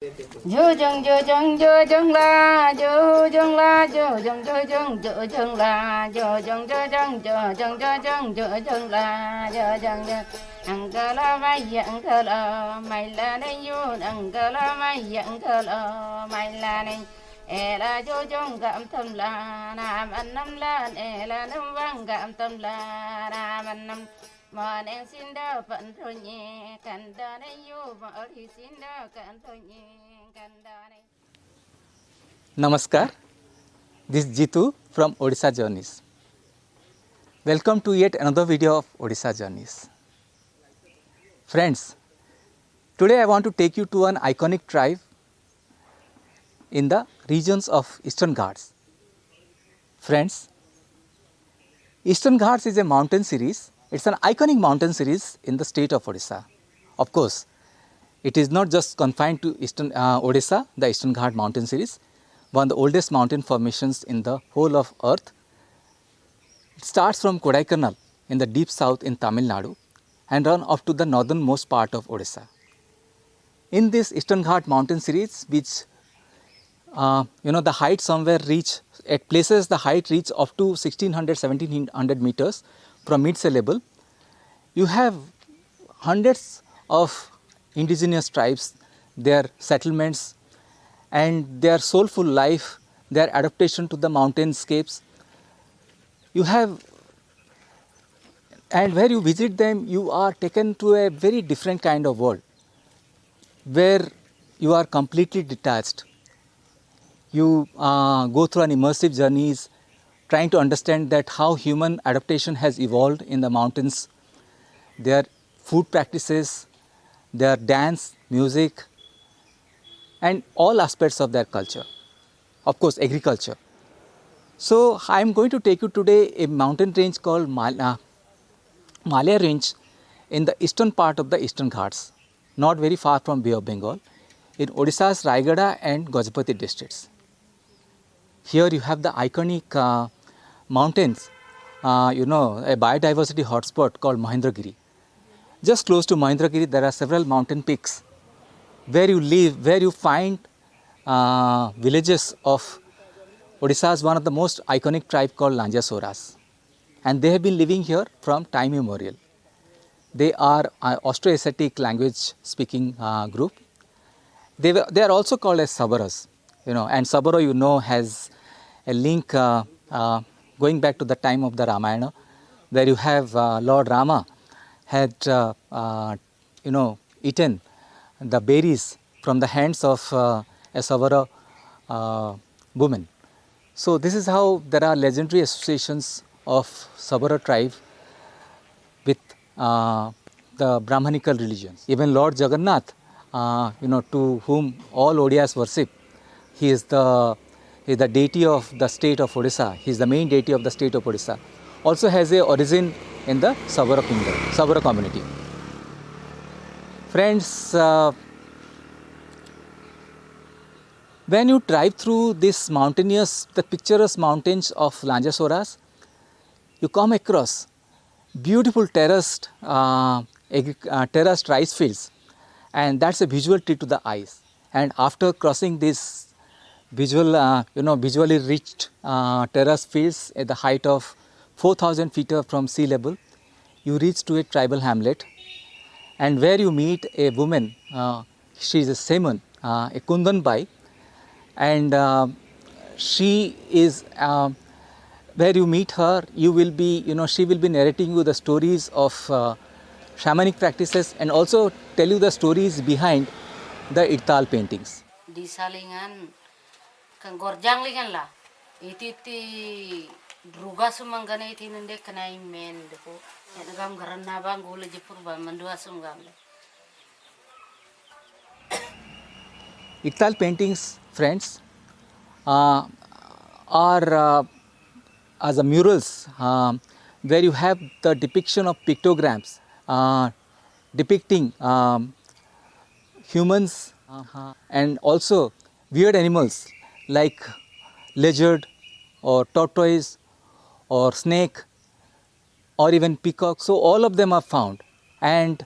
Jo jung la jo jung la jo jung la jo jung la jo jung angala mai angala mai la nei yun angala mai angala mai la nei ela jo jung gam tam la nam annam la ela nam wang gam tam la nam annam mà đang xin đau phận thôi nhé cần đau này yêu vợ thì xin đau cần thôi nhé cần đau này. Namaskar, this is Jitu from Odisha Journeys. Welcome to yet another video of Odisha Journeys. Friends, today I want to take you to an iconic tribe in the regions of Eastern Ghats. Friends, Eastern Ghats is a mountain series. It's an iconic mountain series in the state of Odisha. Of course, it is not just confined to Eastern Odisha, the Eastern Ghat mountain series, one of the oldest mountain formations in the whole of earth. It starts from Kodaikanal in the deep south in Tamil Nadu and run up to the northernmost part of Odisha. In this Eastern Ghat mountain series, which the height somewhere reach, at places the height reach up to 1600-1700 meters from mid-sea level. You have hundreds of indigenous tribes, their settlements and their soulful life, their adaptation to the mountainscapes. You have, and where you visit them, you are taken to a very different kind of world where you are completely detached. You go through an immersive journeys trying to understand that how human adaptation has evolved in the mountains, their food practices, their dance, music, and all aspects of their culture. Of course, agriculture. So, I am going to take you today a mountain range called Malaya range in the eastern part of the Eastern Ghats, not very far from Bay of Bengal, in Odisha's Raigada and Gajapati districts. Here you have the iconic mountains, a biodiversity hotspot called Mahendragiri. Just close to Mahendragiri, there are several mountain peaks where you live, where you find villages of Odisha's one of the most iconic tribe called Lanjia Sauras. And they have been living here from time immemorial. They are an Austro-Asiatic language speaking group. They are also called as Sabaras, and Sabara has a link going back to the time of the Ramayana, where you have Lord Rama had eaten the berries from the hands of a Sabara woman. So this is how there are legendary associations of Sabara tribe with the Brahmanical religions. Even Lord Jagannath, to whom all Odias worship, he is the deity of the state of Odisha. He is the main deity of the state of Odisha. Also has a origin in the Sabara kingdom, Sabara community. Friends, when you drive through this the picturesque mountains of Lanjia Sauras, you come across beautiful terraced rice fields, and that's a visual treat to the eyes. And after crossing this visually rich terrace fields at the height of 4,000 feet from sea level, you reach to a tribal hamlet, and where you meet a woman. She is a shaman, a Kundan Bai, and she is where you meet her. You will be, she will be narrating you the stories of shamanic practices and also tell you the stories behind the Ittal paintings. Di salingan kang gorjang lingan la iti druga sumanggana iti nende kanai men depo nagam garan na bang gule jepur ba mandua sumgam. Ittal paintings, friends, are as a murals where you have the depiction of pictograms depicting humans and also weird animals like lizard or tortoise or snake or even peacock. So all of them are found, and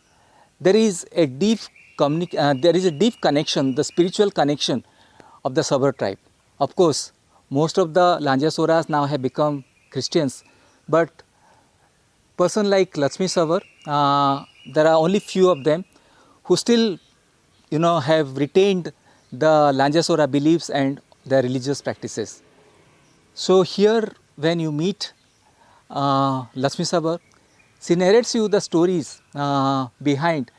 there is a deep there is a deep connection, the spiritual connection of the Sabara tribe. Of course, most of the Lanjia Sauras now have become Christians, but person like Laxmi Sabara, there are only few of them who still have retained the Lanjia Saura beliefs and their religious practices. So here when you meet Laxmi Sabara, she narrates you the stories behind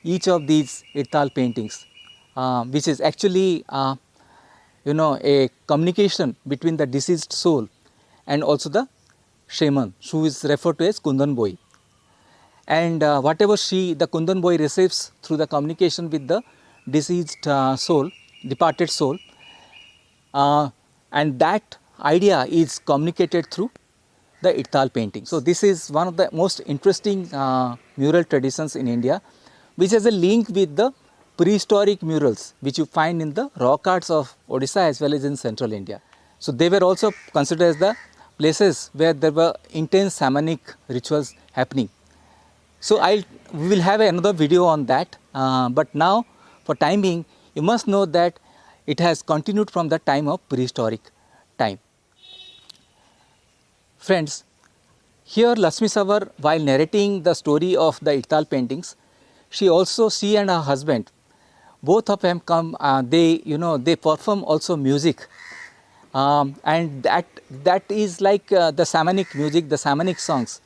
each of these Irtal paintings, which is actually a communication between the deceased soul and also the shaman, who is referred to as Kundan Boy. And whatever the Kundan Boy receives through the communication with the deceased soul, departed soul, and that idea is communicated through the Irtal painting. So this is one of the most interesting mural traditions in India, which has a link with the prehistoric murals which you find in the rock arts of Odisha as well as in central India. So they were also considered as the places where there were intense shamanic rituals happening. So we will have another video on that, but now for time being, you must know that it has continued from the time of prehistoric time. Friends, here Laxmi Sabara, while narrating the story of the Irtal paintings, she and her husband, both of them come, they perform also music, and that is like the shamanic music, the shamanic songs,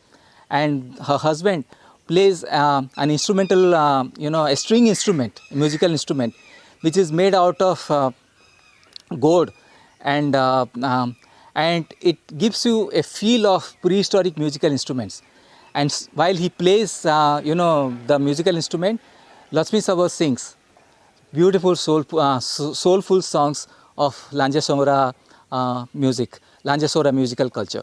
and her husband plays an instrumental, a string instrument, a musical instrument, which is made out of gourd, and it gives you a feel of prehistoric musical instruments. And while he plays, the musical instrument, Laxmi Sabara sings beautiful soulful songs of Lanjia Saura music, Lanjia Saura musical culture,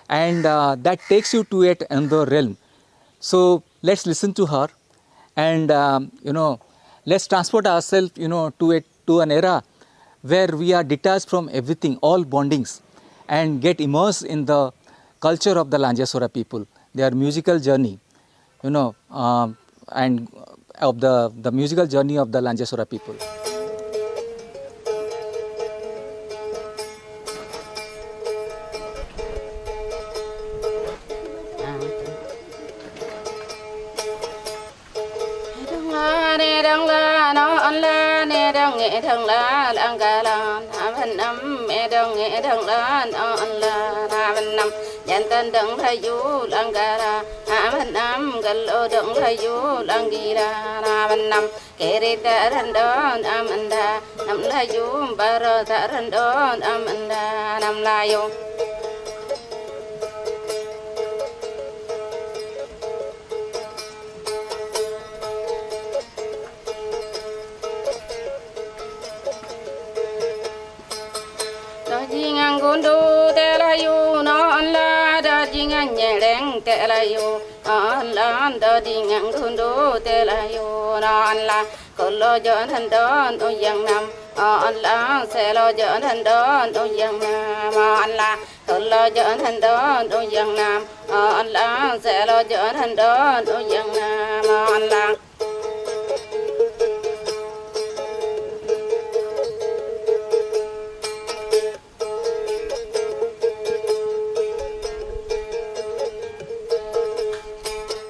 and that takes you to another realm. So let's listen to her, and let's transport ourselves, to an era where we are detached from everything, all bondings, and get immersed in the culture of the Lanjia Saura people, their musical journey, and of the musical journey of the Lanjia Saura people. Nghệ thằng la lang ca lan hà văn năm mẹ đông nghệ thằng lan on la hà văn năm nhân tân đấng thay du lang ca la hà văn năm gần lô đấng thay du lang đi la hà văn năm kể đi ta răn đón am anh đa năm la du ba rơ ta răn đón am anh đa năm la du. Gundu telayu no anla da jingan nyeleng telayu anla da jingan gundu telayu no anla kolo jon handon o yang nam anla selo jon handon o yang nam anla kolo jon handon o yang nam anla selo jon handon o yang nam anla.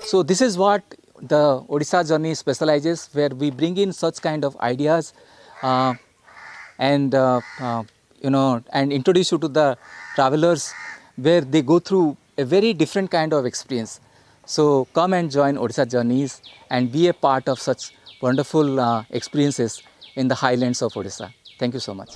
So this is what the Odisha journey specializes, where we bring in such kind of ideas and introduce you to the travelers, where they go through a very different kind of experience. So come and join Odisha journeys and be a part of such wonderful experiences in the highlands of Odisha. Thank you so much.